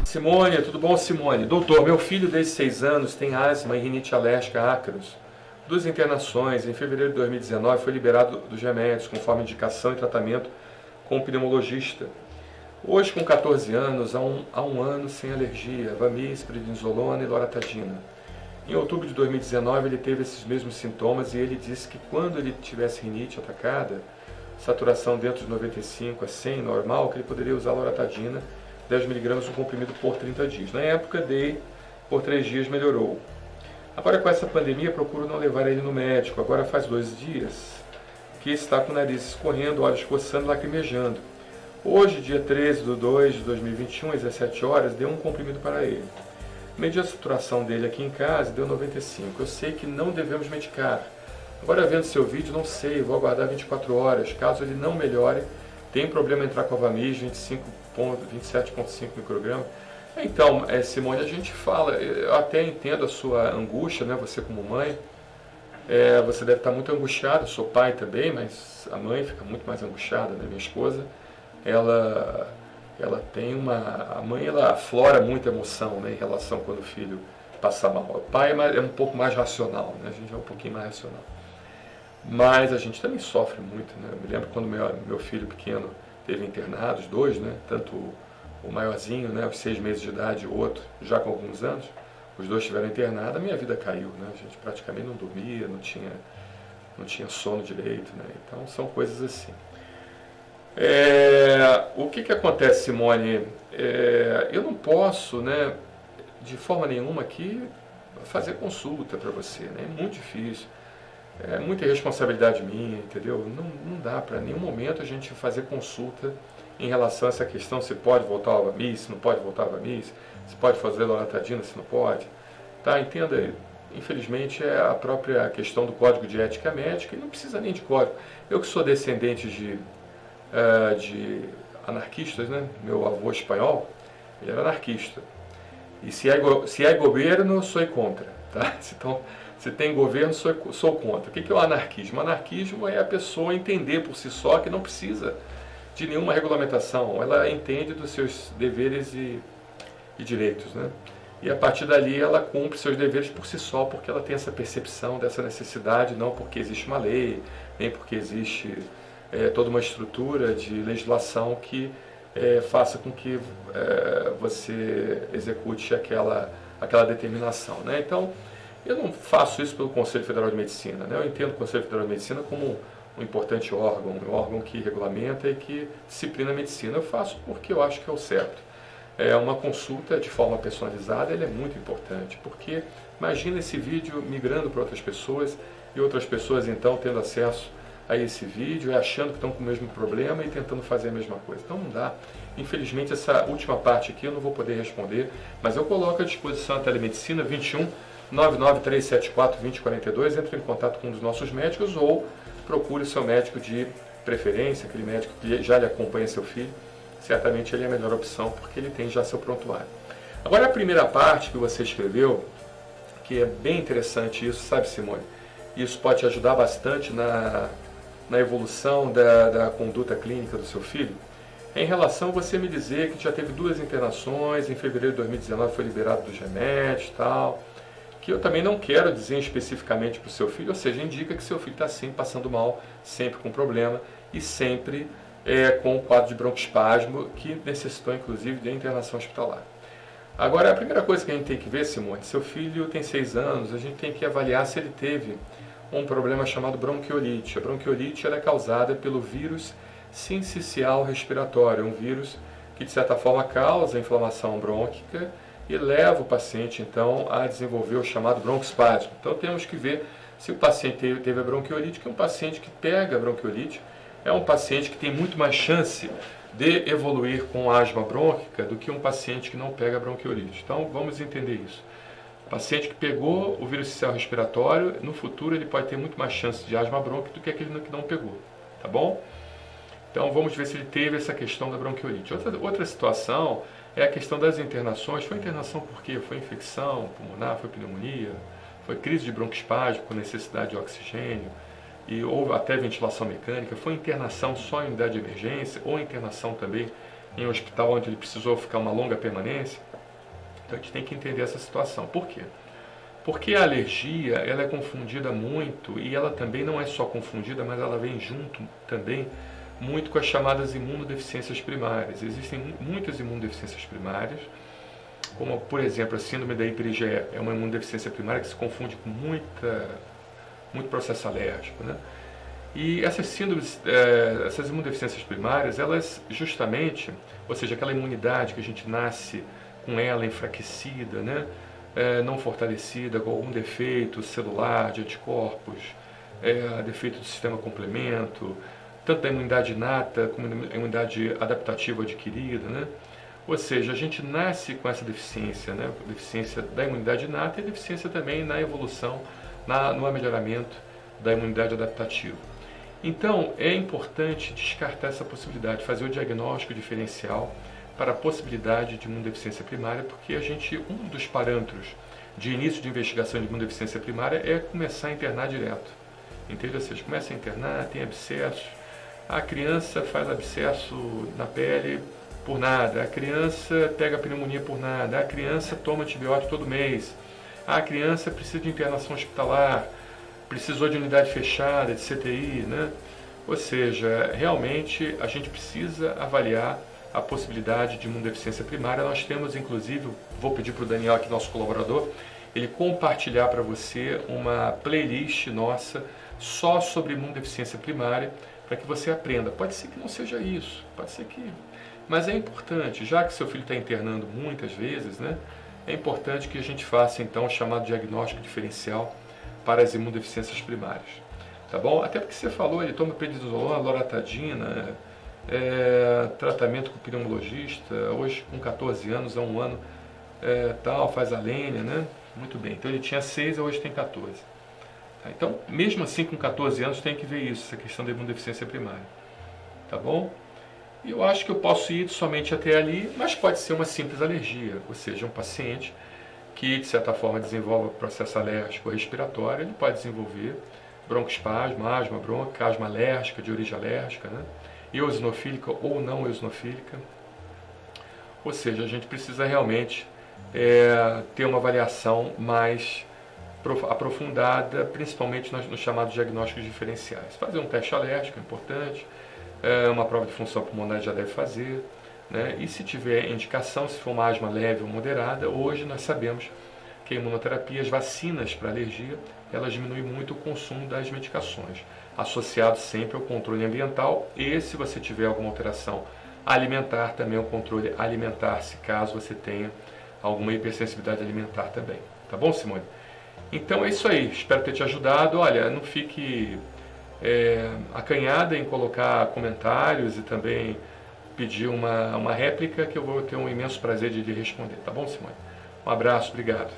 Simone, tudo bom, Simone? Doutor, meu filho desde 6 anos tem asma e rinite alérgica ácaros. 2 internações. Em fevereiro de 2019 foi liberado dos remédios, conforme indicação e tratamento com o pneumologista. Hoje, com 14 anos, há um ano sem alergia, Vamiz, prednisolona e loratadina. Em outubro de 2019 ele teve esses mesmos sintomas e ele disse que quando ele tivesse rinite atacada, saturação dentro de 95 a 100 normal, que ele poderia usar loratadina 10 miligramas um comprimido por 30 dias. Na época dei por 3 dias, melhorou. Agora com essa pandemia procuro não levar ele no médico. Agora faz 2 dias que está com o nariz escorrendo, olhos coçando, lacrimejando. Hoje, dia 13 de 2 de 2021, às 17 horas, dei um comprimido para ele. Medi a saturação dele aqui em casa, deu 95. Eu sei que não devemos medicar. Agora vendo seu vídeo, não sei, vou aguardar 24 horas. Caso ele não melhore, tem problema entrar com a Vamiz, 27,5 microgramas. Então, Simone, a gente fala, eu até entendo a sua angústia, né? Você como mãe, você deve estar muito angustiada, sou pai também, mas a mãe fica muito mais angustiada, né? Minha esposa, ela tem a mãe, ela aflora muita emoção, né, em relação quando o filho passa mal. O pai é um pouco mais racional, né? A gente é um pouquinho mais racional. Mas a gente também sofre muito, né? Eu me lembro quando meu filho pequeno teve internado, os dois, né? Tanto o maiorzinho, né, aos 6 meses de idade, o outro já com alguns anos, os dois estiveram internados, a minha vida caiu, né? A gente praticamente não dormia, não tinha sono direito, né? Então são coisas assim. O que acontece, Simone? Eu não posso, né, de forma nenhuma aqui fazer consulta para você, né? É muito difícil. É muita responsabilidade minha, entendeu? Não dá para nenhum momento a gente fazer consulta em relação a essa questão, se pode voltar ao Vamiz, se não pode voltar ao Vamiz, se pode fazer loratadina, se não pode. Tá? Entenda, infelizmente é a própria questão do Código de Ética Médica e não precisa nem de código. Eu que sou descendente de anarquistas, né? Meu avô espanhol, ele era anarquista. E se há governo, sou contra. Tá? Então, se tem governo, sou contra. O que é o anarquismo? O anarquismo é a pessoa entender por si só que não precisa de nenhuma regulamentação. Ela entende dos seus deveres e direitos, né? E a partir dali ela cumpre seus deveres por si só, porque ela tem essa percepção dessa necessidade, não porque existe uma lei, nem porque existe toda uma estrutura de legislação que faça com que você execute aquela determinação, né? Então, eu não faço isso pelo Conselho Federal de Medicina, né? Eu entendo o Conselho Federal de Medicina como um importante órgão, um órgão que regulamenta e que disciplina a medicina. Eu faço porque eu acho que é o certo. Uma consulta de forma personalizada, ela é muito importante, porque imagina esse vídeo migrando para outras pessoas e outras pessoas então tendo acesso a esse vídeo e achando que estão com o mesmo problema e tentando fazer a mesma coisa. Então não dá. Infelizmente essa última parte aqui eu não vou poder responder, mas eu coloco à disposição a telemedicina 21 99374 2042, entre em contato com um dos nossos médicos ou procure seu médico de preferência, aquele médico que já lhe acompanha seu filho. Certamente ele é a melhor opção, porque ele tem já seu prontuário. Agora a primeira parte que você escreveu, que é bem interessante isso, sabe, Simone? Isso pode te ajudar bastante na evolução da conduta clínica do seu filho. Em relação a você me dizer que já teve 2 internações, em fevereiro de 2019 foi liberado dos remédios e tal, que eu também não quero dizer especificamente para o seu filho, ou seja, indica que seu filho está sempre passando mal, sempre com problema e sempre com o quadro de broncoespasmo que necessitou inclusive de internação hospitalar. Agora, a primeira coisa que a gente tem que ver, Simone, seu filho tem 6 anos, a gente tem que avaliar se ele teve um problema chamado bronquiolite. A bronquiolite ela é causada pelo vírus sincicial respiratório, um vírus que de certa forma causa inflamação brônquica e leva o paciente então a desenvolver o chamado broncoespasmo. Então temos que ver se o paciente teve a bronquiolite, que é um paciente que pega a bronquiolite, é um paciente que tem muito mais chance de evoluir com asma brônquica do que um paciente que não pega a bronquiolite. Então vamos entender isso. O paciente que pegou o vírus sincicial respiratório, no futuro ele pode ter muito mais chance de asma brônquica do que aquele que não pegou, tá bom? Então vamos ver se ele teve essa questão da bronquiolite. Outra situação é a questão das internações. Foi internação por quê? Foi infecção pulmonar, foi pneumonia, foi crise de broncoespasmo com necessidade de oxigênio, e houve até ventilação mecânica, foi internação só em unidade de emergência, ou internação também em um hospital onde ele precisou ficar uma longa permanência. Então a gente tem que entender essa situação. Por quê? Porque a alergia, ela é confundida muito, e ela também não é só confundida, mas ela vem junto também muito com as chamadas imunodeficiências primárias. Existem muitas imunodeficiências primárias, como, por exemplo, a síndrome da hiper-IgE é uma imunodeficiência primária que se confunde com muito processo alérgico, né? E essas síndromes, essas imunodeficiências primárias, elas justamente, ou seja, aquela imunidade que a gente nasce com ela enfraquecida, né? Não fortalecida, com algum defeito celular, de anticorpos, defeito do sistema complemento, tanto da imunidade inata como da imunidade adaptativa adquirida, né? Ou seja, a gente nasce com essa deficiência, né? Deficiência da imunidade inata e deficiência também na evolução, no melhoramento da imunidade adaptativa. Então, é importante descartar essa possibilidade, fazer o diagnóstico diferencial para a possibilidade de imunodeficiência primária, porque um dos parâmetros de início de investigação de imunodeficiência primária é começar a internar direto. Entende? Ou seja, começa a internar, tem abscessos, a criança faz abscesso na pele por nada, a criança pega pneumonia por nada, a criança toma antibiótico todo mês, a criança precisa de internação hospitalar, precisou de unidade fechada, de CTI, né? Ou seja, realmente a gente precisa avaliar a possibilidade de imunodeficiência primária. Nós temos, inclusive, vou pedir para o Daniel, aqui, nosso colaborador, ele compartilhar para você uma playlist nossa só sobre imunodeficiência primária, para que você aprenda. Pode ser que não seja isso, pode ser que... Mas é importante, já que seu filho está internando muitas vezes, né? É importante que a gente faça, então, o chamado diagnóstico diferencial para as imunodeficiências primárias. Tá bom? Até porque você falou, ele toma prednisolona, loratadina, tratamento com o pneumologista, hoje com 14 anos, há um ano, faz a lenha, né? Muito bem. Então ele tinha 6, hoje tem 14. Tá? Então, mesmo assim, com 14 anos, tem que ver isso, essa questão da imunodeficiência primária. Tá bom? E eu acho que eu posso ir somente até ali, mas pode ser uma simples alergia, ou seja, um paciente que, de certa forma, desenvolve processo alérgico respiratório, ele pode desenvolver broncoespasmo, asma bronca, asma alérgica, de origem alérgica, né? Eosinofílica ou não eosinofílica. Ou seja, a gente precisa realmente ter uma avaliação mais aprofundada, principalmente nos chamados diagnósticos diferenciais. Fazer um teste alérgico é importante, uma prova de função pulmonar já deve fazer, né? E se tiver indicação, se for uma asma leve ou moderada, hoje nós sabemos que a imunoterapia, as vacinas para alergia, elas diminuem muito o consumo das medicações, associado sempre ao controle ambiental e, se você tiver alguma alteração alimentar, também o controle alimentar, se caso você tenha alguma hipersensibilidade alimentar também. Tá bom, Simone? Então é isso aí, espero ter te ajudado. Olha, não fique acanhada em colocar comentários e também pedir uma réplica, que eu vou ter um imenso prazer de lhe responder. Tá bom, Simone? Um abraço, obrigado.